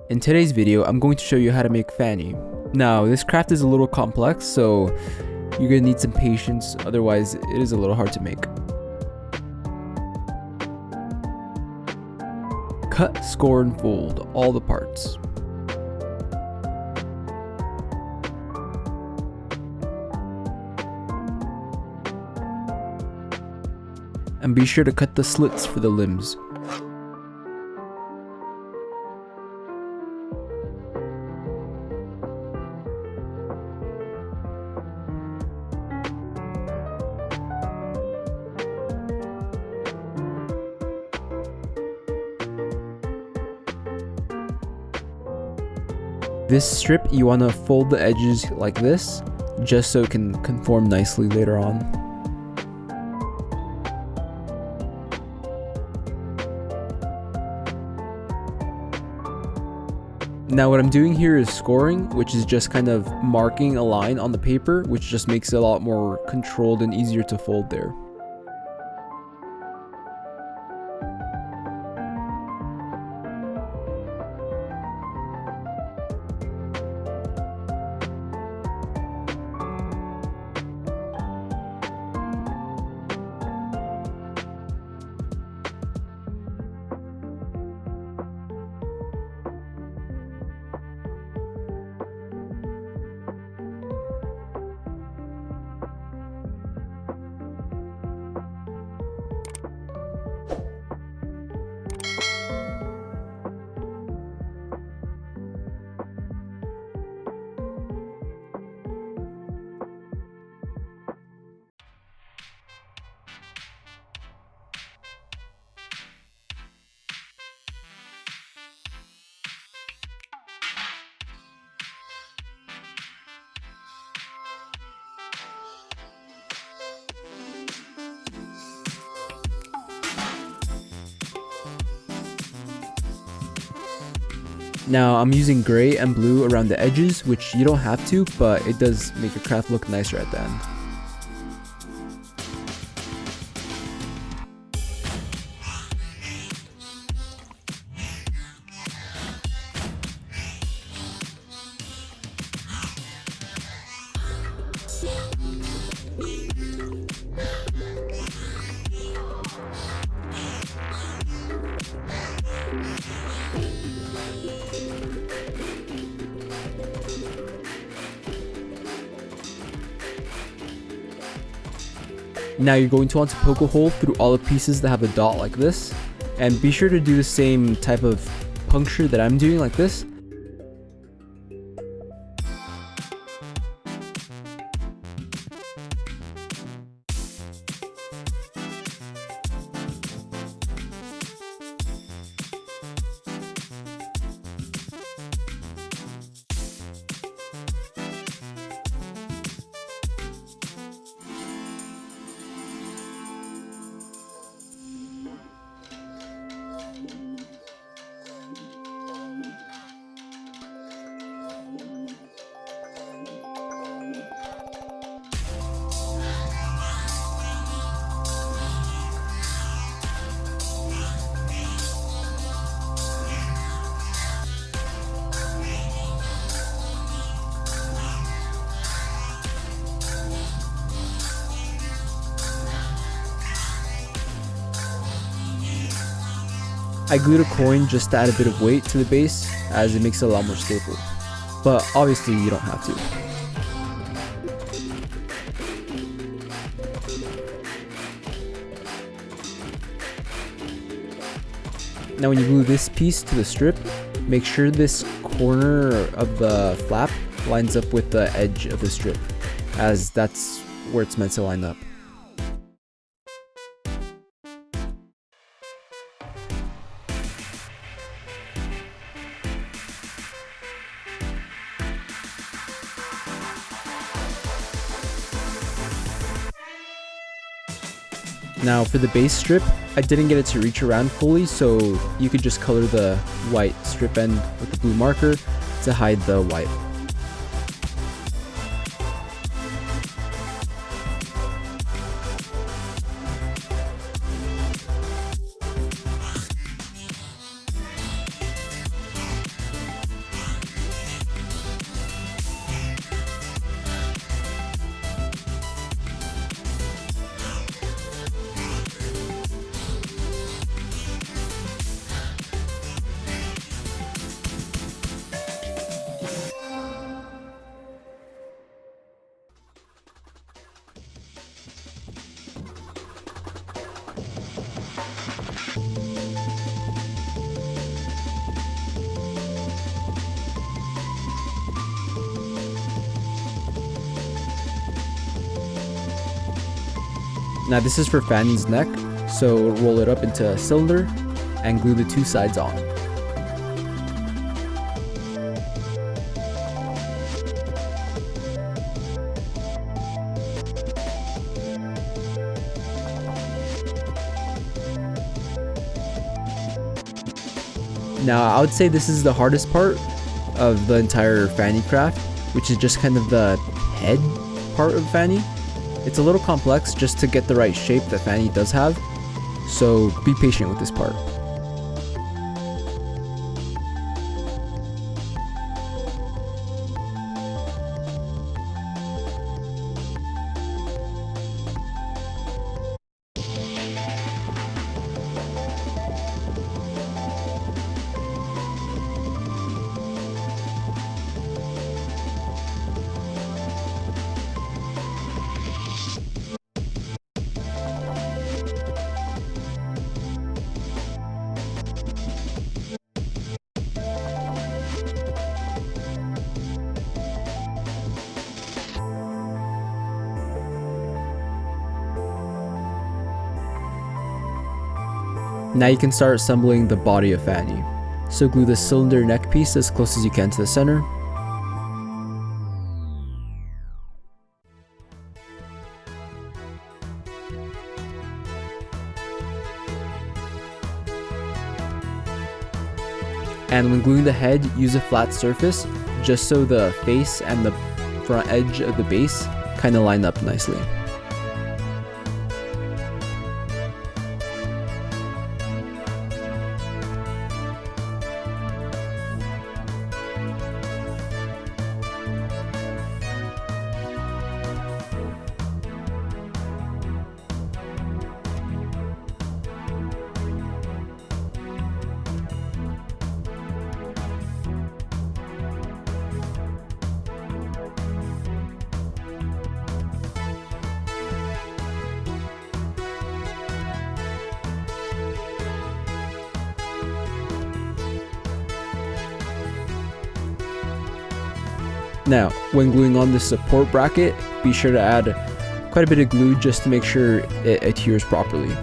In today's video, I'm going to show you how to make Fanny. Now, this craft is a little complex, so you're going to need some patience, otherwise it is a little hard to make. Cut, score, and fold all the parts. And be sure to cut the slits for the limbs. This strip, you want to fold the edges like this, just so it can conform nicely later on. Now what I'm doing here is scoring, which is just kind of marking a line on the paper, which just makes it a lot more controlled and easier to fold there. Now I'm using gray and blue around the edges, which you don't have to, but it does make your craft look nicer at the end. Now you're going to want to poke a hole through all the pieces that have a dot like this, and be sure to do the same type of puncture that I'm doing like this. I glued a coin just to add a bit of weight to the base, as it makes it a lot more stable. But obviously you don't have to. Now when you glue this piece to the strip, make sure this corner of the flap lines up with the edge of the strip, as that's where it's meant to line up. Now for the base strip, I didn't get it to reach around fully, so you could just color the white strip end with the blue marker to hide the white. Now this is for Fanny's neck, so roll it up into a cylinder and glue the two sides on. Now I would say this is the hardest part of the entire Fanny craft, which is just kind of the head part of Fanny. It's a little complex just to get the right shape that Fanny does have, so be patient with this part. Now you can start assembling the body of Fanny. So glue the cylinder neck piece as close as you can to the center. And when gluing the head, use a flat surface just so the face and the front edge of the base kind of line up nicely. Now, when gluing on the support bracket, be sure to add quite a bit of glue just to make sure it adheres properly.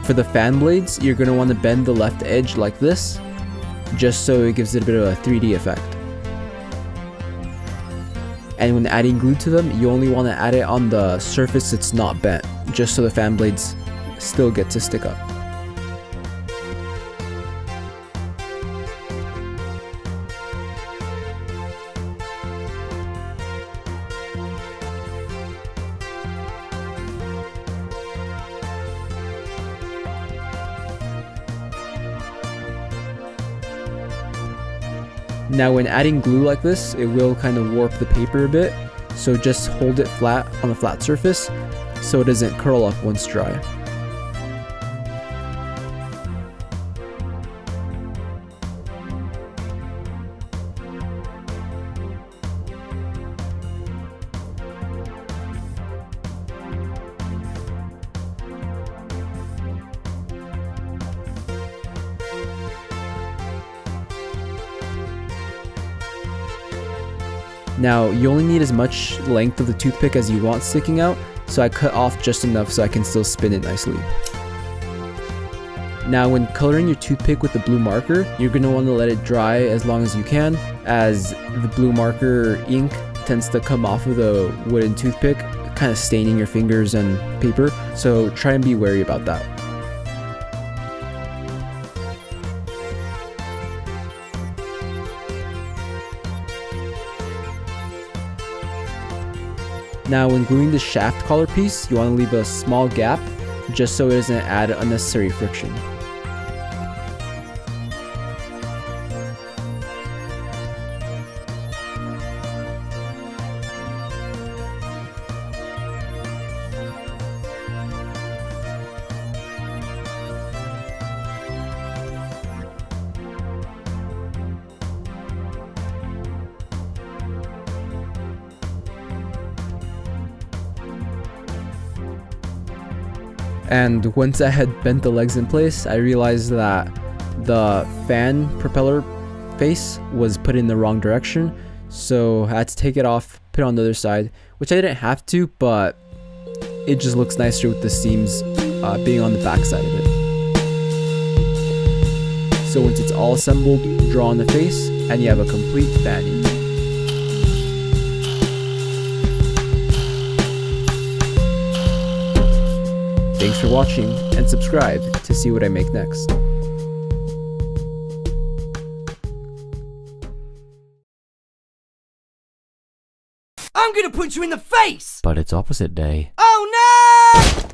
For the fan blades, you're going to want to bend the left edge like this, just so it gives it a bit of a 3D effect. And when adding glue to them, you only want to add it on the surface that's not bent, just so the fan blades still get to stick up. Now when adding glue like this, it will kind of warp the paper a bit, so just hold it flat on a flat surface so it doesn't curl up once dry. Now, you only need as much length of the toothpick as you want sticking out, so I cut off just enough so I can still spin it nicely. Now, when coloring your toothpick with the blue marker, you're going to want to let it dry as long as you can, as the blue marker ink tends to come off of the wooden toothpick, kind of staining your fingers and paper, so try and be wary about that. Now, when gluing the shaft collar piece, you want to leave a small gap just so it doesn't add unnecessary friction. And once I had bent the legs in place, I realized that the fan propeller face was put in the wrong direction, so I had to take it off, put it on the other side, which I didn't have to, but it just looks nicer with the seams being on the back side of it. So once it's all assembled, draw on the face, and you have a complete Fanny. Thanks for watching, and subscribe to see what I make next. I'm gonna punch you in the face! But it's opposite day. Oh no!